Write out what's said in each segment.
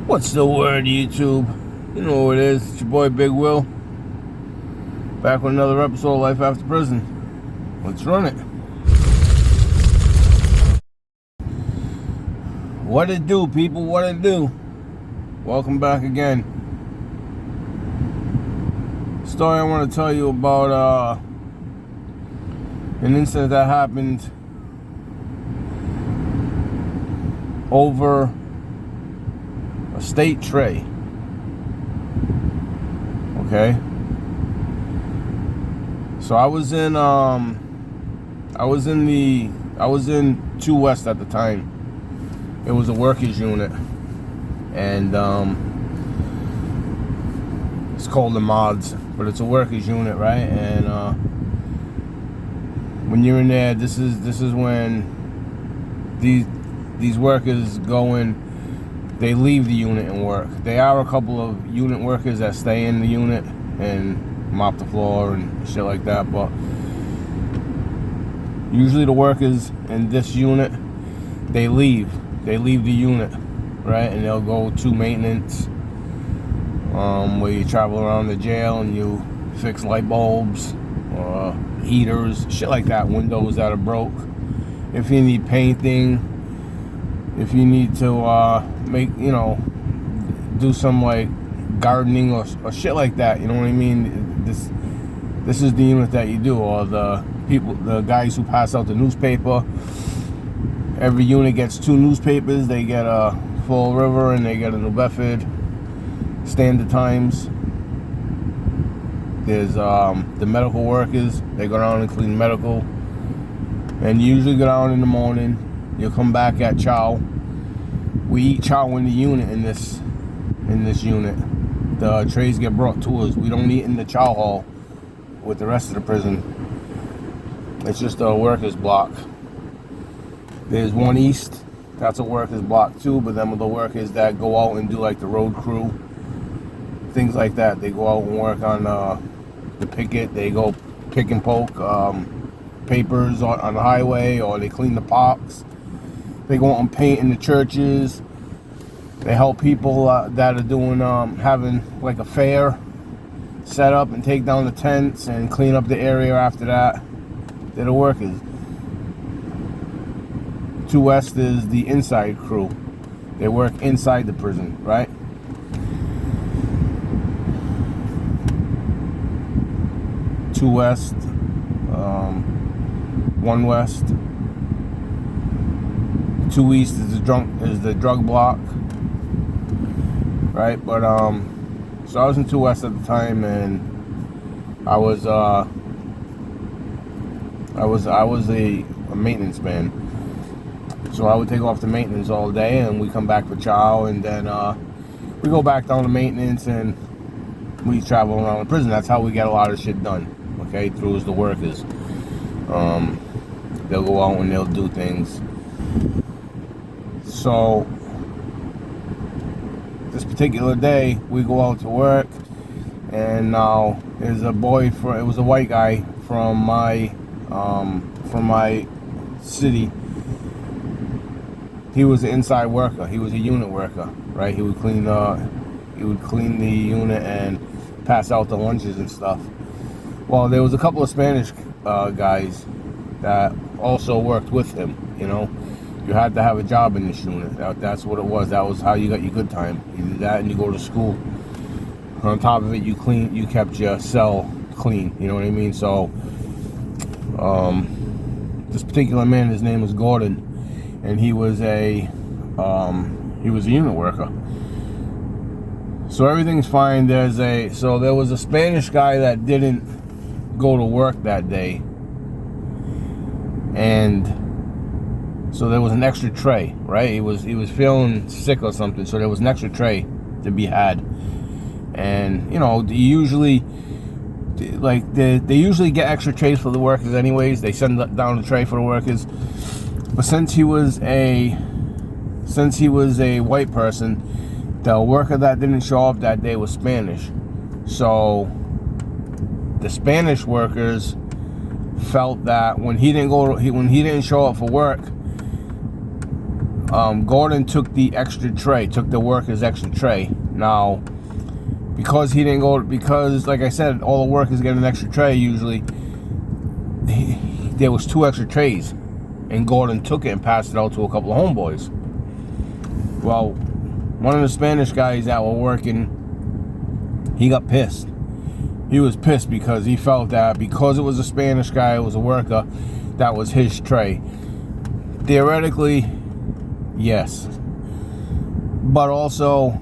What's the word, YouTube? You know what it is. It's your boy Big Will. Back with another episode of Life After Prison. Let's run it. What it do, people? What it do? Welcome back again. Story I want to tell you about an incident that happened over a state tray. Okay. So I was in 2 West at the time. It was a workers unit, and it's called the mods, but it's a workers unit, right? And when you're in there, this is when these workers go in. They leave the unit and work. There are a couple of unit workers that stay in the unit and mop the floor and shit like that, but usually the workers in this unit, they leave the unit, right? And they'll go to maintenance, where you travel around the jail and you fix light bulbs, heaters, shit like that, windows that are broke. If you need painting, if you need to do some like gardening or shit like that, you know what I mean? This is the unit that you do. Or the guys who pass out the newspaper. Every unit gets 2 newspapers. They get a Fall River and they get a New Bedford, Standard Times. There's the medical workers. They go down and clean medical, and you usually go down in the morning. You'll come back at chow. We eat chow in the unit in this unit. The trays get brought to us. We don't eat in the chow hall with the rest of the prison. It's just a workers block. There's one east. That's a workers block too, but them are the workers that go out and do like the road crew, things like that. They go out and work on the picket. They go pick and poke papers on the highway, or they clean the parks. They go out and paint in the churches. They help people that are doing having like a fair, set up and take down the tents and clean up the area after that. They're the workers. 2 West is the inside crew. They work inside the prison, right? Two West, 1 West. 2 East is the drug block, right? But so I was in 2 West at the time, and I was a maintenance man. So I would take off the maintenance all day, and we come back for chow, and then we go back down to maintenance, and we travel around the prison. That's how we get a lot of shit done, okay, through the workers. They'll go out and they'll do things. So this particular day, we go out to work, and now there's a boy it was a white guy from my city. He was an inside worker. He was a unit worker, right? He would clean the unit and pass out the lunches and stuff. Well, there was a couple of Spanish guys that also worked with him. You know, you had to have a job in this unit. That's what it was. That was how you got your good time. You did that, and you go to school. On top of it, you kept your cell clean. You know what I mean? So, this particular man, his name was Gordon. And he was a unit worker. So everything's fine. There was a Spanish guy that didn't go to work that day, and so there was an extra tray, right? He was feeling sick or something, so there was an extra tray to be had. And you know, they usually get extra trays for the workers anyways. They send down a tray for the workers. But since he was a white person, the worker that didn't show up that day was Spanish. So the Spanish workers felt that when he didn't show up for work, Gordon took the extra tray, took the worker's extra tray. Now, because he didn't go, because like I said, all the workers get an extra tray usually. There was 2 extra trays, and Gordon took it and passed it out to a couple of homeboys. Well, one of the Spanish guys that were working, he got pissed. He was pissed because he felt that because it was a Spanish guy, it was a worker, that was his tray. Theoretically, yes, but also,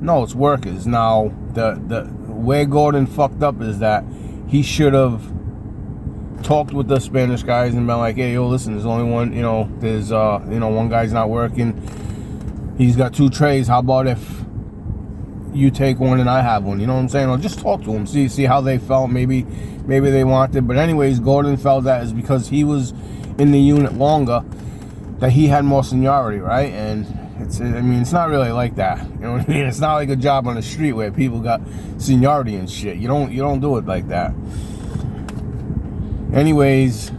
no, it's workers. Now, the where Gordon fucked up is that he should have talked with the Spanish guys and been like, hey, yo, listen, there's only one, there's one guy's not working. He's got 2 trays. How about if you take one and I have one? You know what I'm saying? Or just talk to them, see how they felt. Maybe they wanted. But anyways, Gordon felt that is because he was in the unit longer, that he had more seniority, right? And it's not really like that. You know what I mean? It's not like a job on the street where people got seniority and shit. You don't do it like that. Anyways,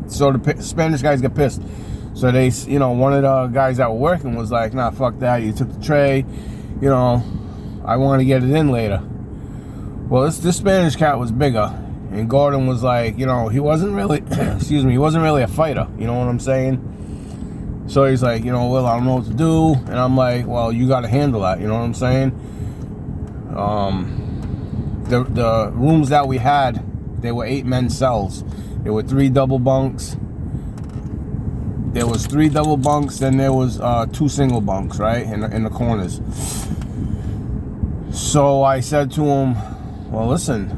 so the Spanish guys got pissed. So they, one of the guys that were working was like, nah, fuck that. You took the tray. I want to get it in later. Well, this Spanish cat was bigger. And Gordon was like, he wasn't really, he wasn't really a fighter. You know what I'm saying? So he's like, well, I don't know what to do. And I'm like, well, you got to handle that. You know what I'm saying? The rooms that we had, they were 8-men cells. There were 3 double bunks. There was 3 double bunks, then there was 2 single bunks, right, in the corners. So I said to him, well, listen,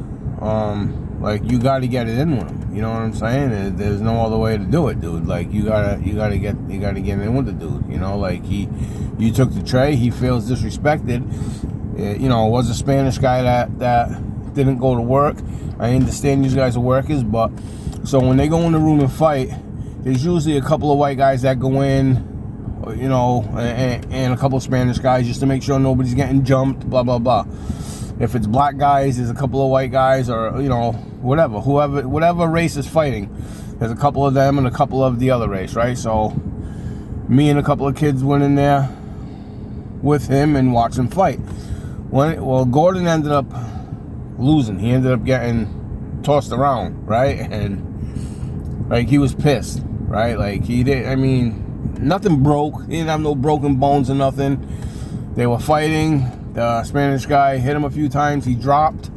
like, you got to get it in with him. You know what I'm saying? There's no other way to do it, dude. Like, you gotta get in with the dude. Like, you took the tray. He feels disrespected. It was a Spanish guy that didn't go to work. I understand these guys are workers, but so when they go in the room and fight, there's usually a couple of white guys that go in, and a couple of Spanish guys just to make sure nobody's getting jumped, blah, blah, blah. If it's black guys, there's a couple of white guys, or, whatever race is fighting. There's a couple of them and a couple of the other race, right? So me and a couple of kids went in there with him and watched him fight. Well, Gordon ended up losing. He ended up getting tossed around, right? And like, he was pissed, right? Like, nothing broke. He didn't have no broken bones or nothing. They were fighting. The Spanish guy hit him a few times. He dropped.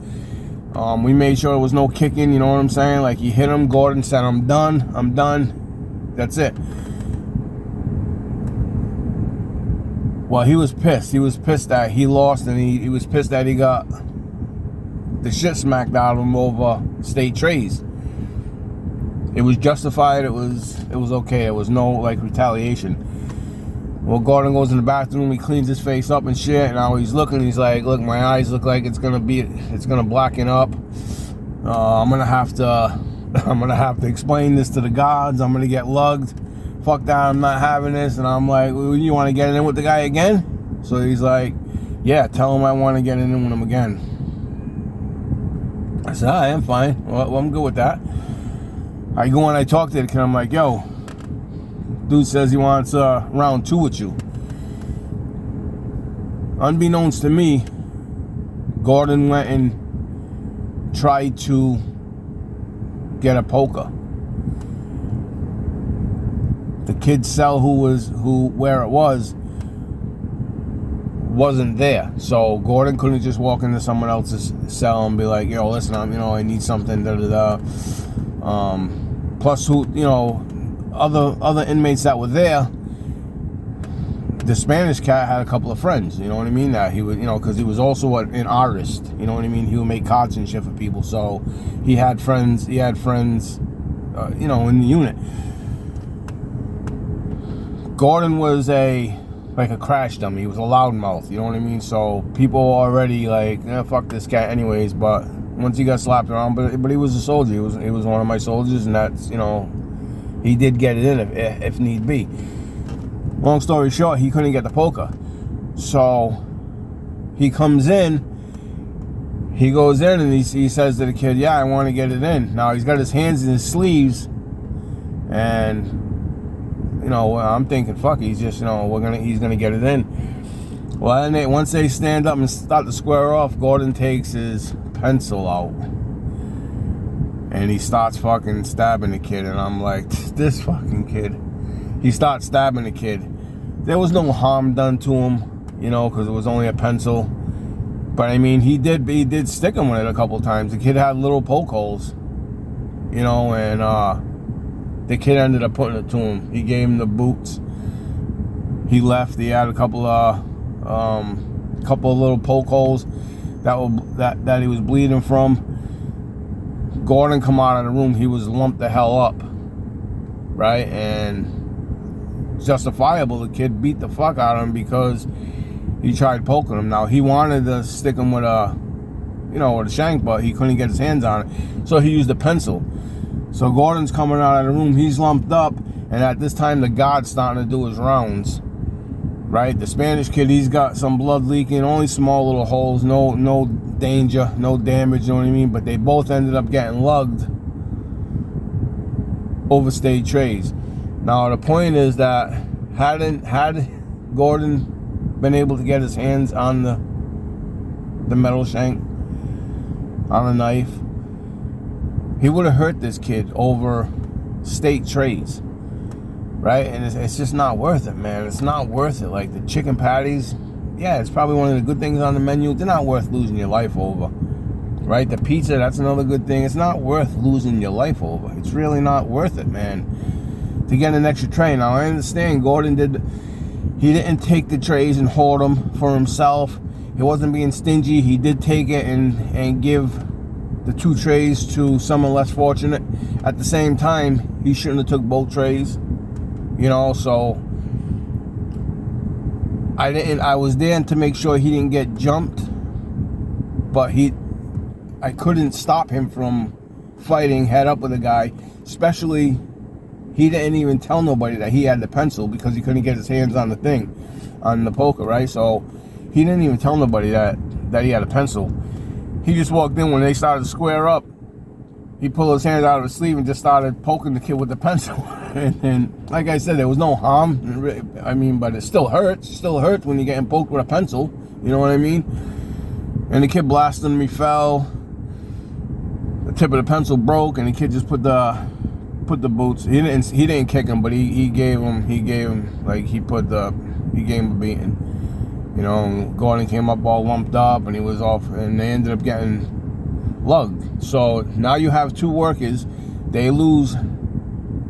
We made sure there was no kicking, you know what I'm saying? Like, he hit him. Gordon said, I'm done. That's it. Well, he was pissed. He was pissed that he lost, and he was pissed that he got the shit smacked out of him over state trays. It was justified. It was okay. There was no, like, retaliation. Well, Gordon goes in the bathroom. He cleans his face up and shit. And now he's looking. He's like, look, my eyes look like it's gonna blacken up. I'm gonna have to explain this to the gods. I'm gonna get lugged. Fuck that. I'm not having this. And I'm like, well, you want to get in with the guy again? So he's like, yeah, tell him I want to get in with him again. I said, I am fine. Well, I'm good with that. I go and I talk to the kid. I'm like, yo, dude says he wants round 2 with you. Unbeknownst to me, Gordon went and tried to get a poker. The kid's cell where it wasn't there. So Gordon couldn't just walk into someone else's cell and be like, yo, listen, I need something, plus other inmates that were there, the Spanish cat had a couple of friends, you know what I mean, that he would, because he was also an artist, you know what I mean, he would make cards and shit for people, so he had friends, in the unit. Gordon was like a crash dummy. He was a loudmouth, you know what I mean, so people were already like, fuck this cat anyways, but once he got slapped around, but he was a soldier, he was one of my soldiers, and that's, he did get it in if need be. Long story short, he couldn't get the poker. So he comes in, he goes in and he says to the kid, yeah, I want to get it in. Now he's got his hands in his sleeves And, you know, I'm thinking, fuck, he's just, you know, he's gonna get it in. Well, then once they stand up and start to square off, Gordon takes his pencil out. And he starts fucking stabbing the kid. And I'm like, this fucking kid. He starts stabbing the kid. There was no harm done to him, you know, because it was only a pencil. But I mean, he did stick him with it a couple times. The kid had little poke holes, you know, and the kid ended up putting it to him. He gave him the boots. He left. He had a couple of little poke holes that he was bleeding from. Gordon come out of the room. He was lumped the hell up, right? And justifiable. The kid beat the fuck out of him because he tried poking him. Now he wanted to stick him with a shank, but he couldn't get his hands on it, so he used a pencil. So Gordon's coming out of the room. He's lumped up, and at this time the guard's starting to do his rounds. Right, the Spanish kid, he's got some blood leaking, only small little holes, no danger, no damage, you know what I mean? But they both ended up getting lugged overstayed trays. Now the point is that had Gordon been able to get his hands on the metal shank, on a knife, he would have hurt this kid over state trays. Right? And it's just not worth it, man. It's not worth it. Like the chicken patties, yeah, it's probably one of the good things on the menu. They're not worth losing your life over. Right? The pizza, that's another good thing. It's not worth losing your life over. It's really not worth it, man, to get an extra tray. Now, I understand Gordon didn't take the trays and hoard them for himself. He wasn't being stingy. He did take it and give the 2 trays to someone less fortunate. At the same time, he shouldn't have took both trays. You know, so I was there to make sure he didn't get jumped, but I couldn't stop him from fighting head up with a guy, especially he didn't even tell nobody that he had the pencil because he couldn't get his hands on the thing, on the poker, right? So he didn't even tell nobody that he had a pencil. He just walked in when they started to square up. He pulled his hands out of his sleeve and just started poking the kid with the pencil. And like I said, there was no harm. I mean, but it still hurts. It still hurts when you're getting poked with a pencil. You know what I mean? And the kid blasted him. He fell. The tip of the pencil broke, and the kid just put the boots. He didn't kick him, but he gave him like he gave him a beating. You know, Gordon came up all lumped up, and he was off, and they ended up getting lugged. So now you have 2 workers. They lose.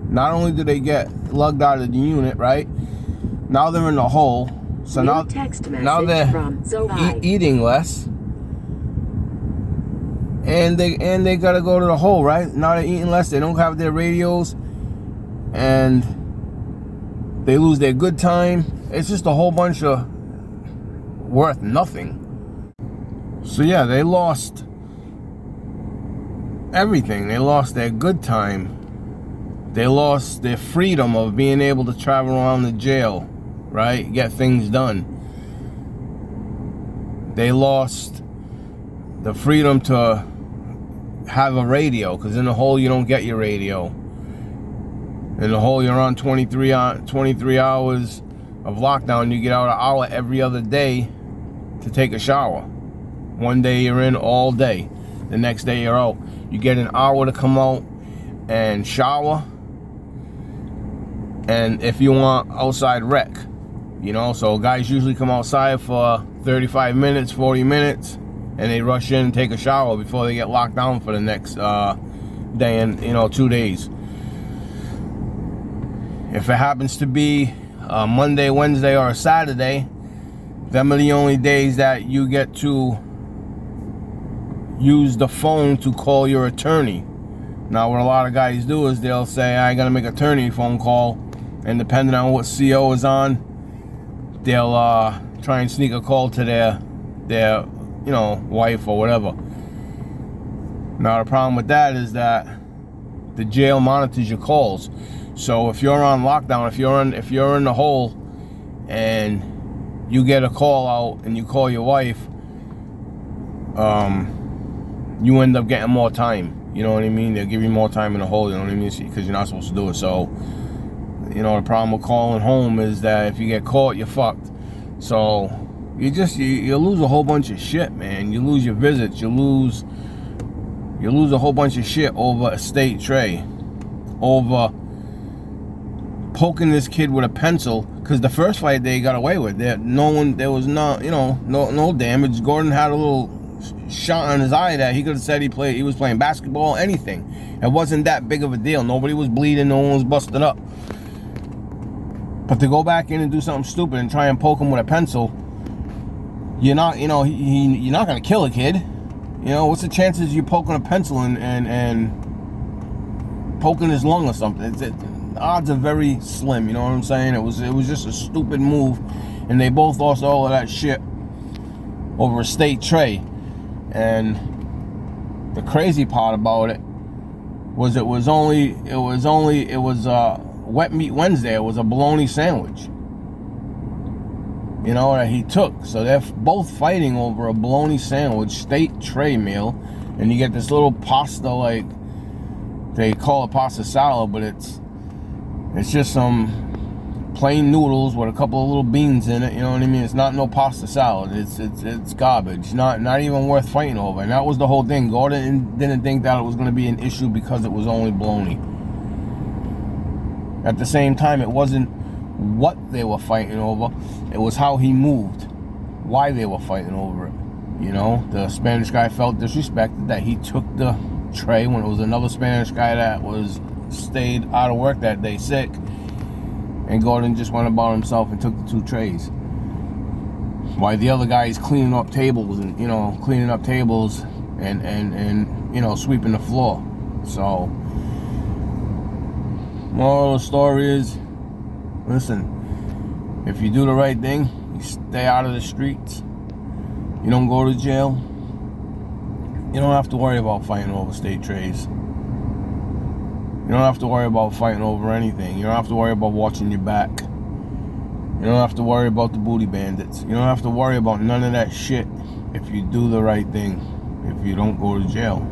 Not only do they get lugged out of the unit, right? Now they're in the hole. So now they're eating less, and they gotta go to the hole, right? Now they're eating less. They don't have their radios, and they lose their good time. It's just a whole bunch of worth nothing. So yeah, they lost everything. They lost their good time. They lost their freedom of being able to travel around the jail, right? Get things done. They lost the freedom to have a radio, because in the hole you don't get your radio. In the hole you're on 23 hours of lockdown. You get out an hour every other day to take a shower. One day you're in all day. The next day you're out. You get an hour to come out and shower, and if you want, outside rec. You know, so guys usually come outside for 35 minutes, 40 minutes, and they rush in and take a shower before they get locked down for the next day and, 2 days. If it happens to be a Monday, Wednesday, or a Saturday, them are the only days that you get to use the phone to call your attorney. Now, what a lot of guys do is they'll say, I gotta make an attorney phone call, and depending on what CO is on, they'll try and sneak a call to their wife or whatever. Now, the problem with that is that the jail monitors your calls. So if you're on lockdown, if you're in the hole and you get a call out and you call your wife, you end up getting more time. You know what I mean? They'll give you more time in the hole, you know what I mean? Because you're not supposed to do it. So, you know, the problem with calling home is that if you get caught, you're fucked. So, you lose a whole bunch of shit, man. You lose your visits. You lose a whole bunch of shit over a state tray. Over poking this kid with a pencil. Because the first fight they got away with. There was no damage. Gordon had a little shot on his eye that he could have said he was playing basketball, anything. It wasn't that big of a deal. Nobody was bleeding, no one was busted up. But to go back in and do something stupid and try and poke him with a pencil, you're not gonna kill a kid. You know, what's the chances you poking a pencil and poking his lung or something? The odds are very slim, you know what I'm saying? It was just a stupid move, and they both lost all of that shit over a state tray. And the crazy part about it was it was Wet Meat Wednesday. It was a bologna sandwich, you know, that he took. So they're both fighting over a bologna sandwich, state tray meal, and you get this little pasta, like they call it pasta salad, but it's just some plain noodles with a couple of little beans in it, you know what I mean? It's not no pasta salad. It's garbage. Not even worth fighting over. And that was the whole thing. Gordon didn't think that it was going to be an issue because it was only bologna. At the same time, it wasn't what they were fighting over. It was how he moved. Why they were fighting over it. You know, the Spanish guy felt disrespected that he took the tray when it was another Spanish guy that stayed out of work that day sick. And Gordon just went about himself and took the 2 trays. While the other guy is cleaning up tables and, sweeping the floor. So, moral of the story is, listen, if you do the right thing, you stay out of the streets, you don't go to jail, you don't have to worry about fighting over state trays. You don't have to worry about fighting over anything. You don't have to worry about watching your back. You don't have to worry about the booty bandits. You don't have to worry about none of that shit if you do the right thing, if you don't go to jail.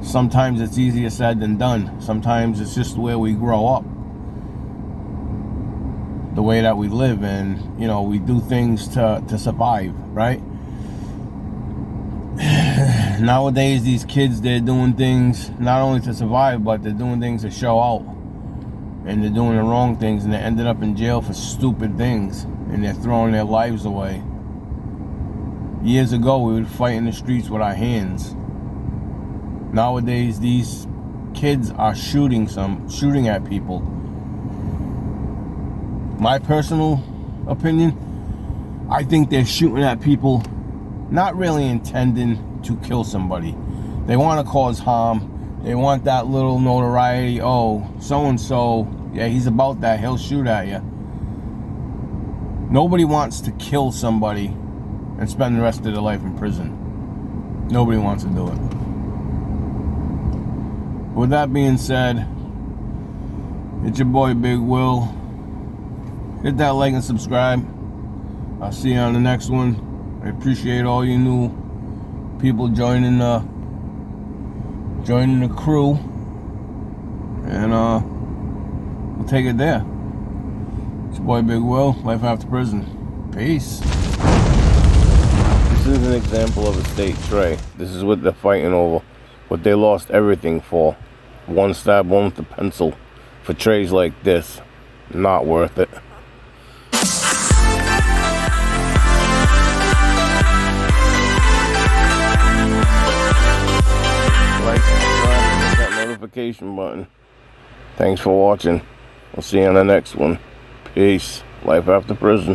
Sometimes it's easier said than done. Sometimes it's just the way we grow up, the way that we live, and we do things to survive, right? Nowadays, these kids, they're doing things not only to survive, but they're doing things to show out. And they're doing the wrong things, and they're ending up in jail for stupid things, and they're throwing their lives away. Years ago, we would fight in the streets with our hands. Nowadays, these kids are shooting at people. My personal opinion, I think they're shooting at people not really intending to kill somebody. They want to cause harm. They want that little notoriety. Oh, so-and-so, yeah, he's about that. He'll shoot at you. Nobody wants to kill somebody and spend the rest of their life in prison. Nobody wants to do it. With that being said, it's your boy Big Will. Hit that like and subscribe. I'll see you on the next one. I appreciate all you new people joining the crew, and we'll take it there. It's your boy Big Will, Life After Prison. Peace. This is an example of a state tray. This is what they're fighting over, what they lost everything for. One stab, one with a pencil. For trays like this, not worth it. Like, subscribe, hit that notification button. Thanks for watching. We'll see you on the next one. Peace. Life After Prison.